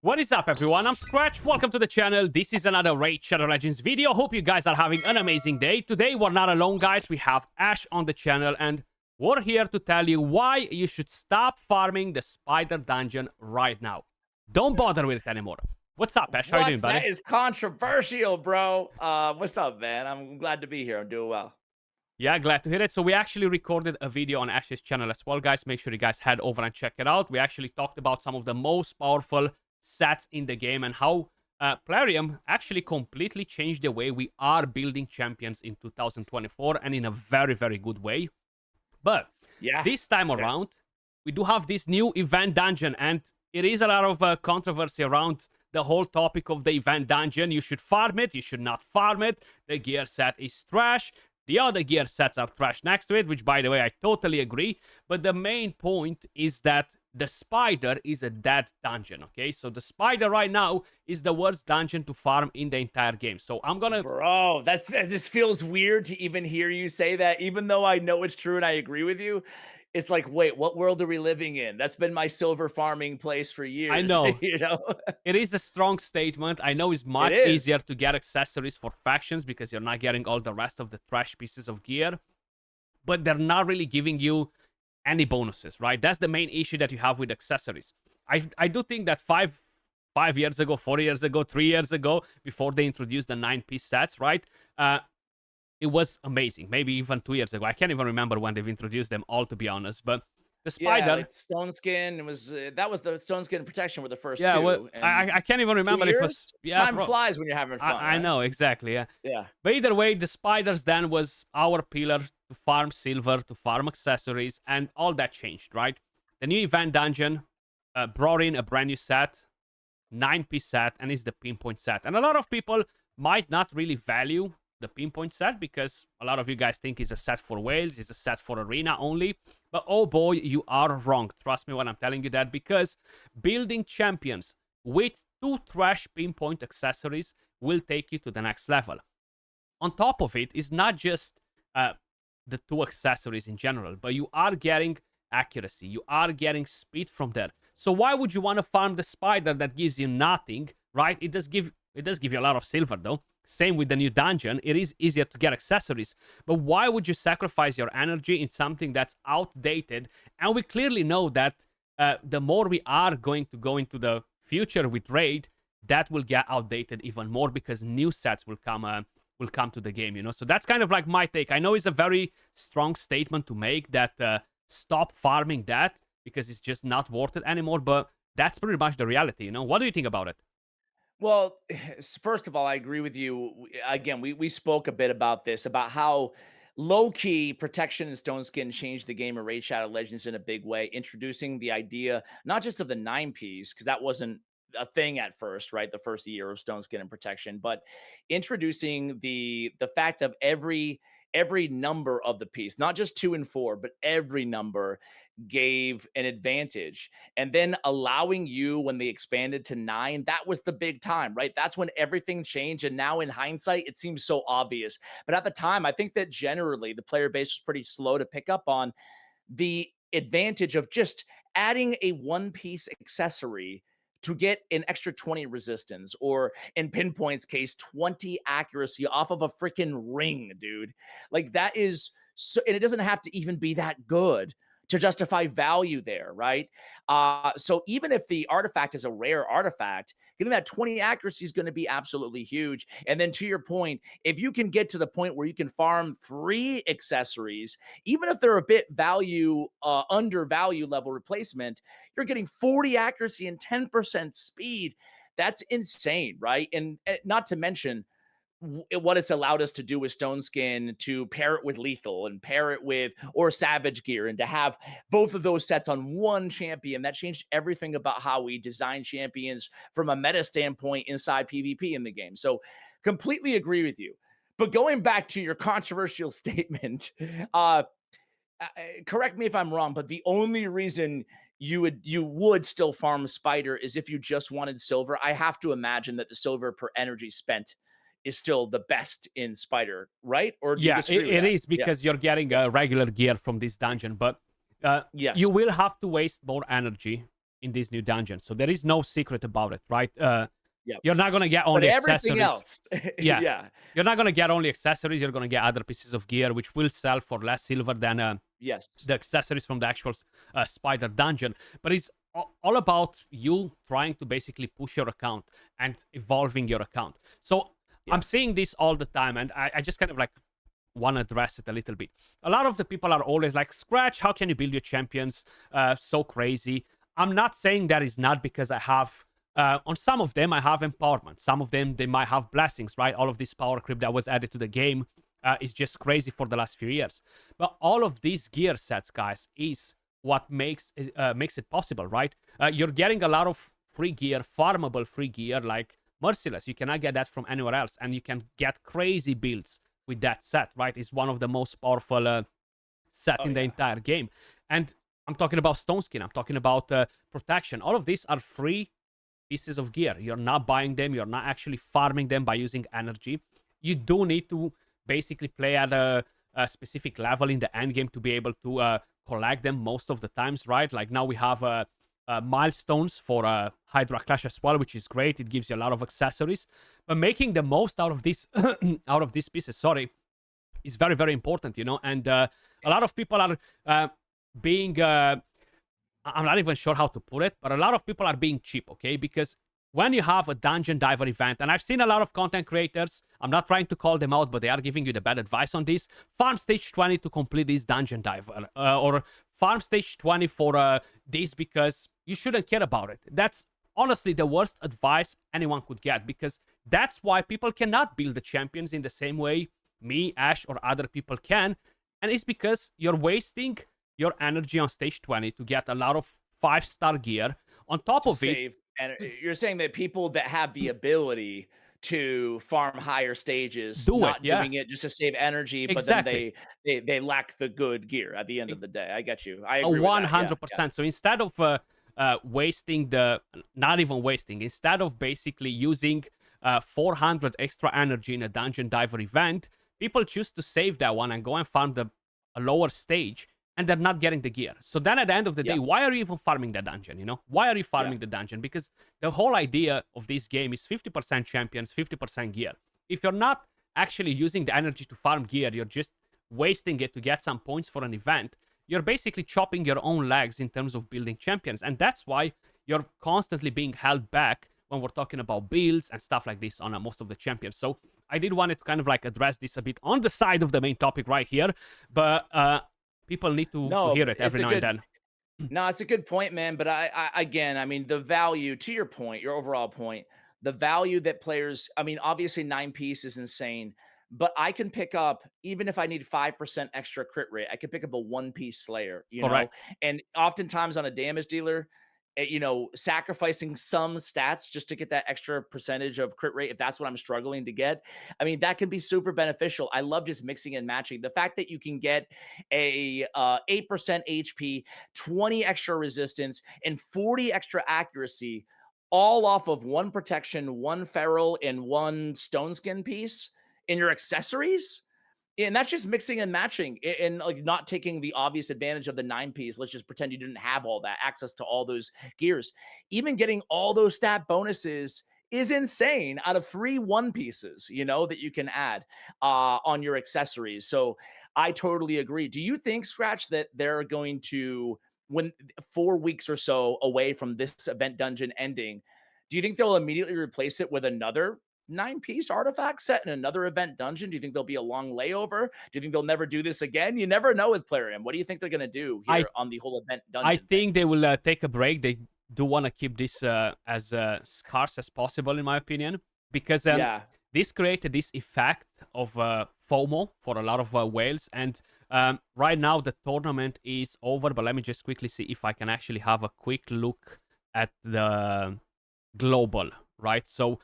What is up, everyone? I'm Skratch. Welcome to the channel. This is another Raid Shadow Legends video. Hope you guys are having an amazing day. Today, we're not alone, guys. We have Ash on the channel, and we're here to tell you why you should stop farming the Spider Dungeon right now. Don't bother with it anymore. What's up, Ash? How you doing, buddy? That is controversial, bro. What's up, man? I'm glad to be here. I'm doing well. Yeah, glad to hear it. So we actually recorded a video on Ash's channel as well, guys. Make sure you guys head over and check it out. We actually talked about some of the most powerful sets in the game and how Plarium actually completely changed the way we are building champions in 2024 and in a very, very good way. But Yeah. this time around, we do have this new event dungeon, and it is a lot of controversy around the whole topic of the event dungeon. You should farm it, you should not farm it. The gear set is trash. The other gear sets are trash next to it, which, by the way, I totally agree. But the main point is that the spider is a dead dungeon, okay? So the spider right now is the worst dungeon to farm in the entire game. So I'm gonna... Bro, this feels weird to even hear you say that, even though I know it's true and I agree with you. It's like, wait, what world are we living in? That's been my silver farming place for I years, know. you know? It is a strong statement. I know it's much is. easier to get accessories for factions because you're not getting all the rest of the trash pieces of gear. But they're not really giving you any bonuses, right? That's the main issue that you have with accessories. I do think that five years ago, 4 years ago, 3 years ago, before they introduced the 9-piece sets, right? It was amazing. Maybe even 2 years ago. I can't even remember when they've introduced them all, to be honest. But the Yeah, spider... like Stone Skin was that was the Stone Skin and Protection were the first Yeah, well, two. And I can't even 2 remember if it was... years? Yeah, Time flies when you're having fun, I right? know, exactly, yeah. Yeah. But either way, the spiders then was our pillar to farm silver, to farm accessories, and all that changed, right? The new event dungeon brought in a brand new set, 9-piece set, and it's the Pinpoint set. And a lot of people might not really value the Pinpoint set because a lot of you guys think it's a set for whales, it's a set for arena only. But oh boy, you are wrong. Trust me when I'm telling you that, because building champions with 2 trash Pinpoint accessories will take you to the next level. On top of it, it's not just the 2 accessories in general, but you are getting accuracy, you are getting speed from there. So why would you want to farm the spider that gives you nothing, right? It does give you a lot of silver though. Same with the new dungeon. It is easier to get accessories. But why would you sacrifice your energy in something that's outdated? And we clearly know that the more we are going to go into the future with Raid, that will get outdated even more because new sets will come to the game, you know? So that's kind of like my take. I know it's a very strong statement to make that stop farming that because it's just not worth it anymore, but that's pretty much the reality, you know? What do you think about it? Well, first of all, I agree with you. Again, we spoke a bit about this, about how low key Protection and Stone Skin changed the game of Raid Shadow Legends in a big way, introducing the idea not just of the 9-piece, because that wasn't a thing at first, right? The first year of Stone Skin and Protection, but introducing the fact of every number of the piece, not just 2 and 4, but every number gave an advantage. And then allowing you, when they expanded to 9, that was the big time, right? That's when everything changed. And now in hindsight, it seems so obvious. But at the time, I think that generally the player base was pretty slow to pick up on the advantage of just adding a one-piece accessory to get an extra 20 resistance, or in Pinpoint's case, 20 accuracy off of a freaking ring, dude. Like, that is so, and it doesn't have to even be that good to justify value there, right? So even if the artifact is a rare artifact, getting that 20 accuracy is going to be absolutely huge. And then to your point, if you can get to the point where you can farm 3 accessories, even if they're a bit under value level replacement, you're getting 40 accuracy and 10% speed. That's insane, right? And not to mention what it's allowed us to do with Stone Skin, to pair it with Lethal and pair it with or Savage Gear, and to have both of those sets on one champion. That changed everything about how we design champions from a meta standpoint inside PvP in the game. So completely agree with you. But going back to your controversial statement, correct me if I'm wrong, but the only reason you would still farm Spider is if you just wanted silver. I have to imagine that the silver per energy spent is still the best in Spider, right? Or do you Yeah, disagree with it that? is Yeah. because you're getting regular gear from this dungeon, but you Yes. will have to waste more energy in this new dungeon. So there is no secret about it, right? Yep. You're not gonna get But only everything accessories. else, Yeah, yeah, you're not gonna get only accessories. You're gonna get other pieces of gear which will sell for less silver than yes, the accessories from the actual spider dungeon. But it's all about you trying to basically push your account and evolving your account. So yeah, I'm seeing this all the time, and I just kind of like want to address it a little bit. A lot of the people are always like, Skratch, how can you build your champions so crazy? I'm not saying that is not, because I have on some of them I have empowerment, some of them they might have blessings, right? All of this power creep that was added to the game is just crazy for the last few years. But all of these gear sets, guys, is what makes it possible, right? You're getting a lot of free gear, farmable free gear, like Merciless. You cannot get that from anywhere else, and you can get crazy builds with that set, right? It's one of the most powerful set oh in the yeah, entire game. And I'm talking about Stone Skin, I'm talking about Protection. All of these are free pieces of gear. You're not buying them, you're not actually farming them by using energy. You do need to basically play at a specific level in the end game to be able to collect them most of the times, right? Like now we have milestones for Hydra Clash as well, which is great. It gives you a lot of accessories, but making the most out of this out of these pieces, sorry, is very very important, you know. And a lot of people are being I'm not even sure how to put it, but a lot of people are being cheap, okay? Because when you have a dungeon diver event, and I've seen a lot of content creators, I'm not trying to call them out, but they are giving you the bad advice on this. Farm stage 20 to complete this dungeon diver, or farm stage 20 for this, because you shouldn't care about it. That's honestly the worst advice anyone could get, because that's why people cannot build the champions in the same way me, Ash, or other people can. And it's because you're wasting your energy on stage 20 to get a lot of 5-star gear. On top to of it, save. And you're saying that people that have the ability to farm higher stages, do it. not Yeah, doing it just to save energy, but then exactly. they lack the good gear at the end of the day. I get you. I A agree with that. Yeah, yeah, 100%. So instead of wasting the, not even wasting, instead of basically using 400 extra energy in a dungeon diver event, people choose to save that one and go and farm a lower stage, and they're not getting the gear. So then at the end of the yeah, day, why are you even farming the dungeon? You know, why are you yeah, farming the dungeon? Because the whole idea of this game is 50% champions, 50% gear. If you're not actually using the energy to farm gear, you're just wasting it to get some points for an event. You're basically chopping your own legs in terms of building champions. And that's why you're constantly being held back when we're talking about builds and stuff like this on most of the champions. So I did want to kind of like address this a bit on the side of the main topic right here, but people need to no, hear but it it's every a now and good. then. No, it's a good point, man. But I again, I mean, the value to your point, your overall point, the value that players, I mean, obviously 9 piece is insane, but I can pick up, even if I need 5% extra crit rate, I can pick up a 1 piece Slayer, you know, Correct. and oftentimes on a damage dealer, you know, sacrificing some stats just to get that extra percentage of crit rate, if that's what I'm struggling to get, I mean, that can be super beneficial. I love just mixing and matching. The fact that you can get a 8% HP, 20 extra resistance, and 40 extra accuracy, all off of 1 protection, 1 feral, and 1 stone skin piece in your accessories. And that's just mixing and matching and like not taking the obvious advantage of the 9 piece. Let's just pretend you didn't have all that access to all those gears. Even getting all those stat bonuses is insane out of free 1 pieces, you know, that you can add on your accessories. So I totally agree. Do you think, Scratch, that they're going to, when 4 weeks or so away from this event dungeon ending, do you think they'll immediately replace it with another 9 piece artifact set in another event dungeon? Do you think there'll be a long layover? Do you think they'll never do this again? You never know with Plarium. What do you think they're going to do I here on the whole event I dungeon thing? think they will take a break. They do want to keep this as scarce as possible, in my opinion, because Yeah. this created this effect of FOMO for a lot of whales. And right now the tournament is over, but let me just quickly see if I can actually have a quick look at the global, right? So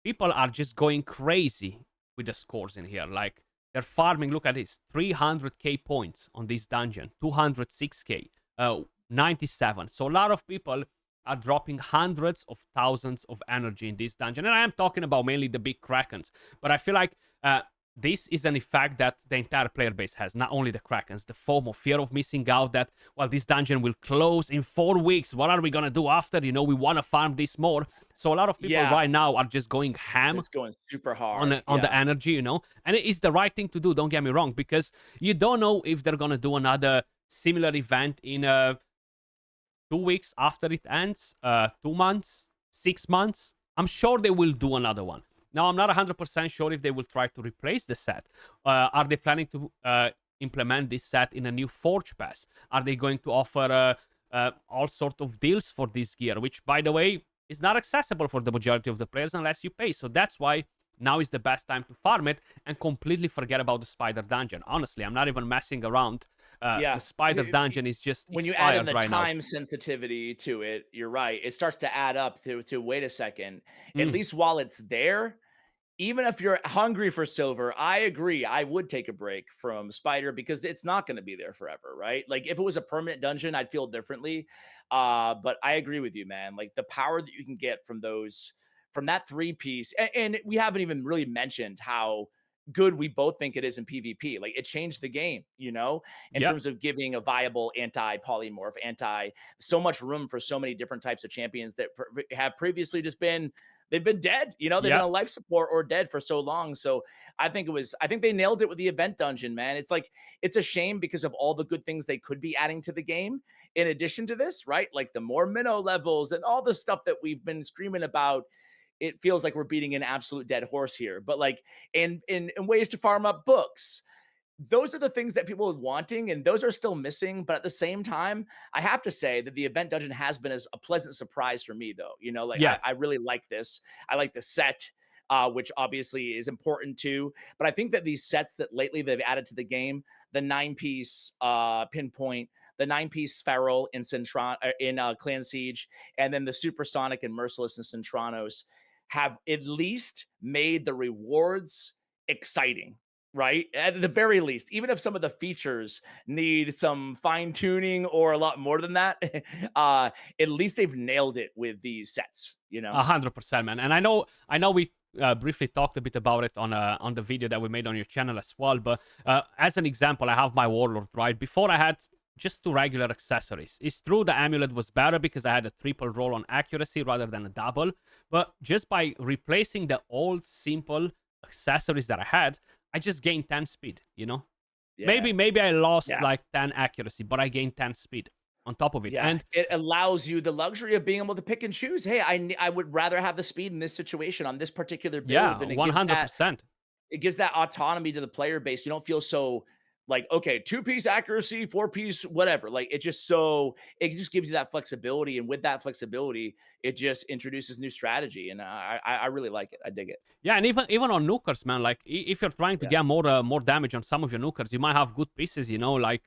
people are just going crazy with the scores in here. Like they're farming. Look at this: 300k points on this dungeon, 206k, 97. So a lot of people are dropping hundreds of thousands of energy in this dungeon, and I am talking about mainly the big krakens. But I feel like this is an effect that the entire player base has, not only the Krakens. The FOMO, fear of missing out that, well, this dungeon will close in 4 weeks. What are we going to do after? We want to farm this more. So a lot of people Yeah, right now are just going ham it's going super on hard. on the Yeah. energy. And it is the right thing to do, don't get me wrong, because you don't know if they're going to do another similar event in 2 weeks after it ends, 2 months, 6 months. I'm sure they will do another one. Now, I'm not 100% sure if they will try to replace the set. Are they planning to implement this set in a new Forge Pass? Are they going to offer all sort of deals for this gear, which, by the way, is not accessible for the majority of the players unless you pay. So that's why now is the best time to farm it and completely forget about the Spider Dungeon. Honestly, I'm not even messing around. The Yeah. Spider Dungeon is just When you add in expired the right now. time sensitivity to it, you're right. It starts to add up to wait a second. At Mm, least while it's there, even if you're hungry for silver, I agree. I would take a break from Spider because it's not going to be there forever, right? Like if it was a permanent dungeon, I'd feel differently. But I agree with you, man. Like the power that you can get from those, from that three piece, and we haven't even really mentioned how good we both think it is in PvP. Like it changed the game, in yep, terms of giving a viable anti polymorph, anti so much room for so many different types of champions that have previously just been they've been dead. They've been yep. on life support or dead for so long. So I think they nailed it with the event dungeon, man. It's like, it's a shame because of all the good things they could be adding to the game. In addition to this, right? Like the more minnow levels and all the stuff that we've been screaming about. It feels like we're beating an absolute dead horse here, but like in ways to farm up books, those are the things that people are wanting, and those are still missing. But at the same time, I have to say that the event dungeon has been a pleasant surprise for me, though. Like Yeah, I really like this. I like the set, which obviously is important too. But I think that these sets that lately they've added to the game, the 9-piece pinpoint, the 9-piece feral in Clan Siege, and then the supersonic and merciless in Centranos, have at least made the rewards exciting, right? At the very least, even if some of the features need some fine tuning or a lot more than that, at least they've nailed it with these sets. 100%, man. And I know we briefly talked a bit about it on the video that we made on your channel as well. But as an example, I have my Warlord, right? Before I had just two regular accessories. It's true the amulet was better because I had a triple roll on accuracy rather than a double. But just by replacing the old simple accessories that I had, I just gained 10 speed. Yeah. Maybe I lost Yeah. like 10 accuracy, but I gained 10 speed on top of it. Yeah, And it allows you the luxury of being able to pick and choose. Hey, I would rather have the speed in this situation on this particular build, yeah, than it gives that autonomy to the player base. You don't feel so like, okay, 2-piece accuracy, 4-piece, whatever. Like it just gives you that flexibility. And with that flexibility, it just introduces new strategy. And I really like it. I dig it. Yeah, and even on nukers, man. Like if you're trying to Yeah. get more damage on some of your nukers, you might have good pieces. Like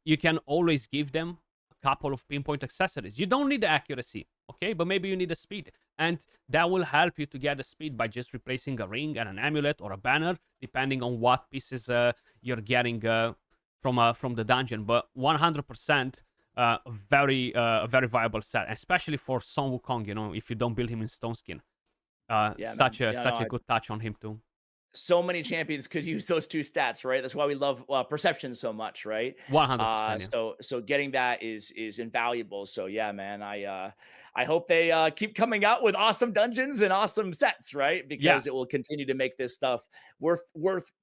you can always give them a couple of pinpoint accessories. You don't need the accuracy, okay? But maybe you need the speed, and that will help you to get the speed by just replacing a ring and an amulet or a banner, depending on what pieces you're getting from the dungeon. But 100%. Very viable set, especially for Son Wukong. If you don't build him in Stone Skin. Yeah, Such man. a Yeah, no, such a good touch on him too. so many champions could use those two stats, right? That's why we love perception so much, right? 100%, yeah. So getting that is invaluable. So yeah, man, I hope they keep coming out with awesome dungeons and awesome sets, right? Yeah. Because it will continue to make this stuff worth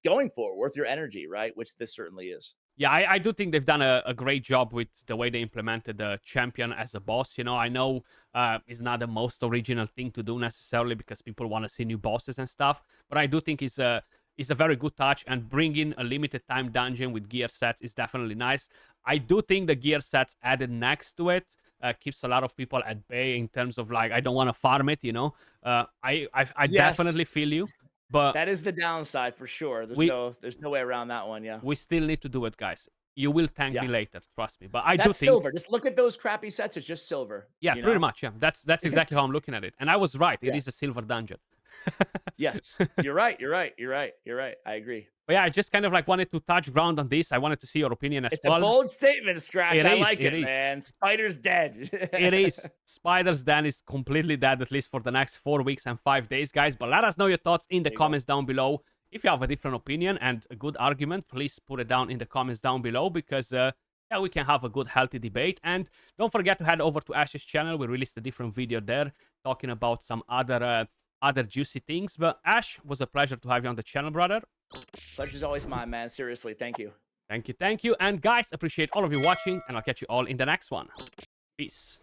going for, worth your energy, right? Which this certainly is. Yeah, I do think they've done a great job with the way they implemented the champion as a boss. I know it's not the most original thing to do necessarily because people want to see new bosses and stuff, but I do think it's a very good touch, and bringing a limited time dungeon with gear sets is definitely nice. I do think the gear sets added next to it keeps a lot of people at bay in terms of like, I don't want to farm it. I Yes, definitely feel you, but that is the downside for sure. we There's no way around that one. Yeah. we still need to do it, guys. You will thank Yeah. me later, trust me. But I do That's think, silver. Just look at those crappy sets. It's just silver, yeah, you pretty know? much, yeah. That's exactly how I'm looking at it. And I was right. It Yeah. is a silver dungeon. Yes. You're right. You're right. You're right. You're right. I agree. But yeah, I just kind of like wanted to touch ground on this. I wanted to see your opinion as It's a well. bold statement, Scratch. It I is. like It it, is. man. Spider's It dead. is. Spider's Den is completely dead, at least for the next 4 weeks and 5 days, guys. But let us know your thoughts in the There you go. comments down below. If you have a different opinion and a good argument, please put it down in the comments down below because yeah, we can have a good, healthy debate. And don't forget to head over to Ash's channel. We released a different video there talking about some other juicy things. But Ash, was a pleasure to have you on the channel, brother. Pleasure's always mine, man. Seriously, thank you. Thank you, thank you. And guys, appreciate all of you watching, and I'll catch you all in the next one. Peace.